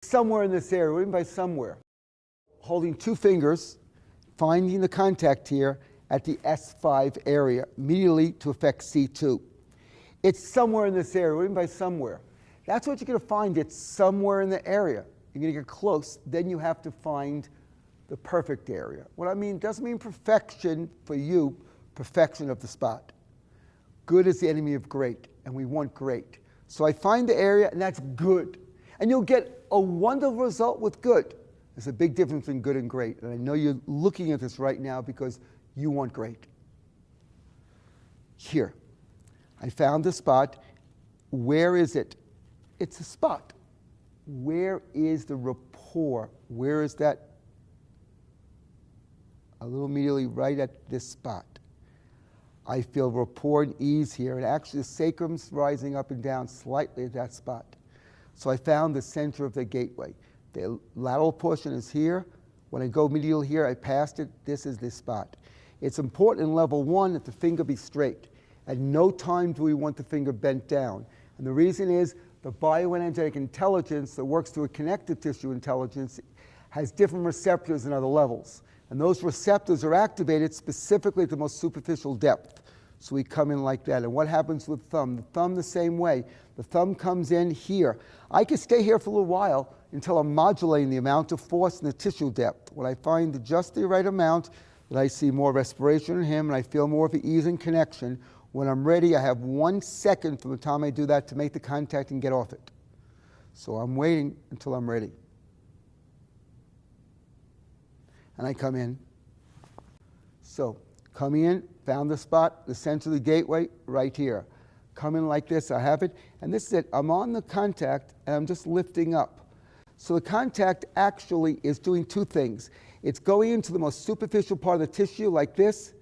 somewhere in this area. What do you mean by somewhere? Holding two fingers, finding the contact here at the S5 area, immediately to affect C2. It's somewhere in this area. What do you mean by somewhere? That's what you're going to find. It's somewhere in the area. You're going to get close. Then you have to find the perfect area. What I mean doesn't mean perfection for you, perfection of the spot. Good is the enemy of great, and we want great. So I find the area, and that's good. And you'll get a wonderful result with good. There's a big difference between good and great. And I know you're looking at this right now because you want great. Here, I found the spot. Where is it? It's a spot. Where is the rapport? Where is that? A little immediately right at this spot. I feel rapport and ease here, and actually the sacrum's rising up and down slightly at that spot. So I found the center of the gateway. The lateral portion is here. When I go medial here, I passed it. This is this spot. It's important in level 1 that the finger be straight. At no time do we want the finger bent down. And the reason is the bioenergetic intelligence that works through a connective tissue intelligence has different receptors in other levels. And those receptors are activated specifically at the most superficial depth. So we come in like that. And what happens with the thumb? The thumb the same way. The thumb comes in here. I can stay here for a little while until I'm modulating the amount of force and the tissue depth. When I find just the right amount, that I see more respiration in him and I feel more of the ease and connection. When I'm ready, I have 1 second from the time I do that to make the contact and get off it. So I'm waiting until I'm ready. And I come in. So coming in, found the spot, the center of the gateway, right here. Come in like this, I have it, and this is it. I'm on the contact, and I'm just lifting up. So the contact actually is doing two things. It's going into the most superficial part of the tissue like this.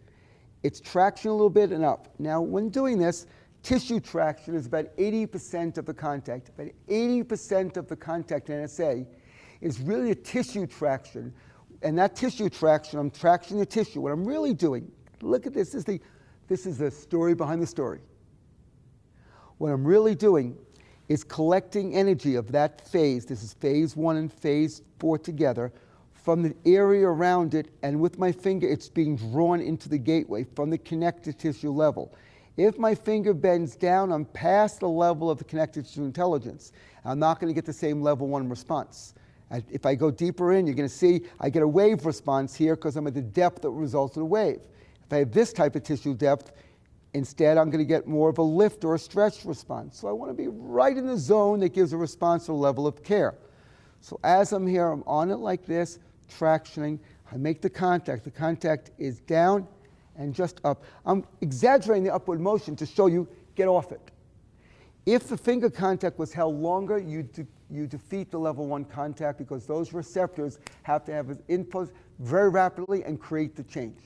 It's traction a little bit and up. Now, when doing this, tissue traction is about 80% of the contact. About 80% of the contact in NSA is really a tissue traction. And that tissue traction, I'm tractioning the tissue. What I'm really doing, look at this, this is the story behind the story. What I'm really doing is collecting energy of that phase. This is phase 1 and phase 4 together from the area around it, and with my finger, it's being drawn into the gateway from the connective tissue level. If my finger bends down, I'm past the level of the connective tissue intelligence. I'm not going to get the same level 1 response. If I go deeper in, you're going to see I get a wave response here because I'm at the depth that results in a wave. If I have this type of tissue depth, instead I'm going to get more of a lift or a stretch response. So I want to be right in the zone that gives a response to a level of care. So as I'm here, I'm on it like this, tractioning. I make the contact. The contact is down and just up. I'm exaggerating the upward motion to show you get off it. If the finger contact was held longer, you defeat the level 1 contact because those receptors have to have an input very rapidly and create the change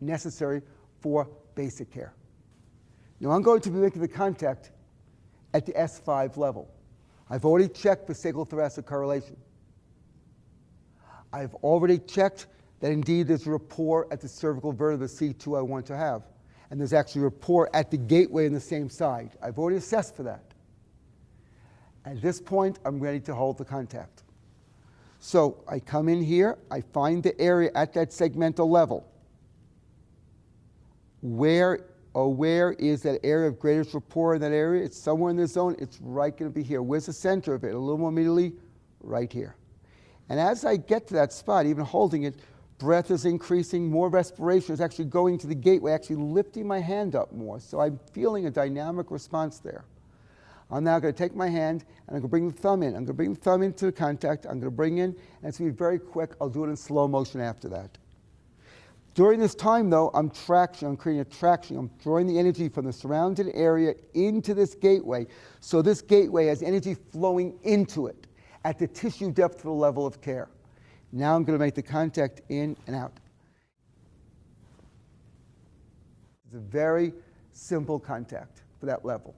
necessary for basic care. Now I'm going to be making the contact at the S5 level. I've already checked for sacral-thoracic correlation. I've already checked that indeed there's rapport at the cervical vertebra C2 I want to have. And there's actually rapport at the gateway on the same side. I've already assessed for that. At this point, I'm ready to hold the contact. So I come in here, I find the area at that segmental level. Where is that area of greatest rapport in that area? It's somewhere in the zone. It's right going to be here. Where's the center of it? A little more immediately, right here. And as I get to that spot, even holding it, breath is increasing, more respiration is actually going to the gateway, actually lifting my hand up more. So I'm feeling a dynamic response there. I'm now going to take my hand and I'm going to bring the thumb in. I'm going to bring the thumb into the contact. I'm going to bring in, and it's going to be very quick. I'll do it in slow motion after that. During this time, though, I'm creating a traction. I'm drawing the energy from the surrounding area into this gateway. So this gateway has energy flowing into it at the tissue depth for the level of care. Now I'm going to make the contact in and out. It's a very simple contact for that level.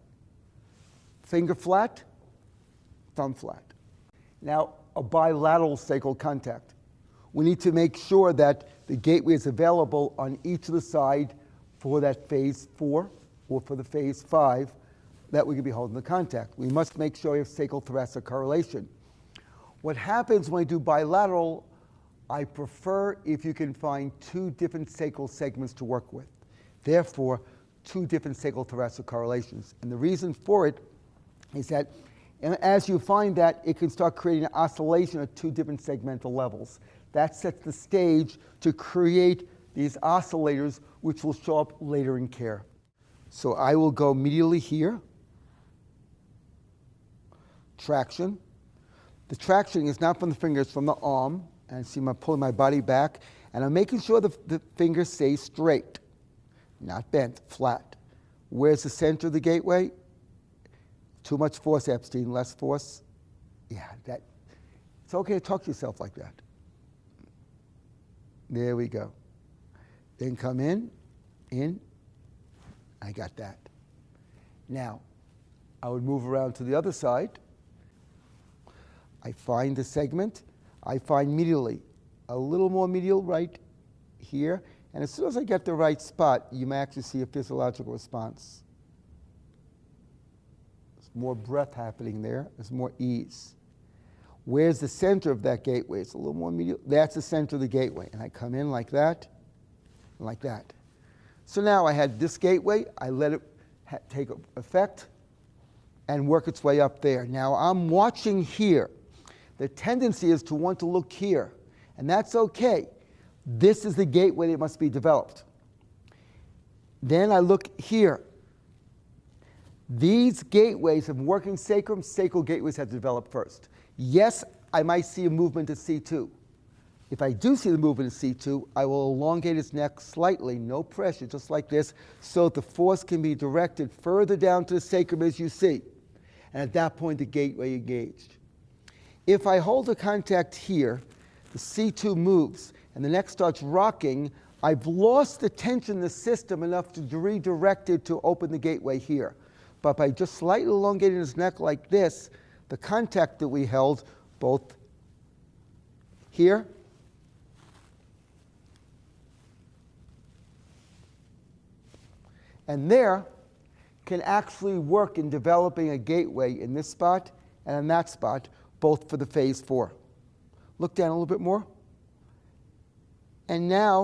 Finger flat, thumb flat. Now, a bilateral sacral contact. We need to make sure that the gateway is available on each of the side for that phase 4 or for the phase 5 that we could be holding the contact. We must make sure we have sacral-thoracic correlation. What happens when I do bilateral, I prefer if you can find two different sacral segments to work with. Therefore, two different sacral-thoracic correlations. And the reason for it is that as you find that, it can start creating an oscillation at two different segmental levels. That sets the stage to create these oscillators, which will show up later in care. So I will go medially here. Traction. The traction is not from the fingers, from the arm. And see, I'm pulling my body back, and I'm making sure the fingers stay straight, not bent, flat. Where's the center of the gateway? Too much force, Epstein, less force. Yeah, it's okay to talk to yourself like that. There we go. Then come in, I got that. Now, I would move around to the other side. I find the segment. I find medially, a little more medial right here. And as soon as I get the right spot, you may actually see a physiological response. There's more breath happening there. There's more ease. Where's the center of that gateway? It's a little more medial. That's the center of the gateway. And I come in like that, and like that. So now I had this gateway. I let it take effect and work its way up there. Now I'm watching here. The tendency is to want to look here, and that's okay. This is the gateway that must be developed. Then I look here. These gateways of working sacrum, sacral gateways have developed first. Yes, I might see a movement to C2. If I do see the movement to C2, I will elongate its neck slightly, no pressure, just like this, so that the force can be directed further down to the sacrum as you see. And at that point, the gateway engaged. If I hold the contact here, the C2 moves, and the neck starts rocking, I've lost the tension in the system enough to redirect it to open the gateway here. But by just slightly elongating his neck like this, the contact that we held, both here and there, can actually work in developing a gateway in this spot and in that spot, both for the phase 4. Look down a little bit more. And now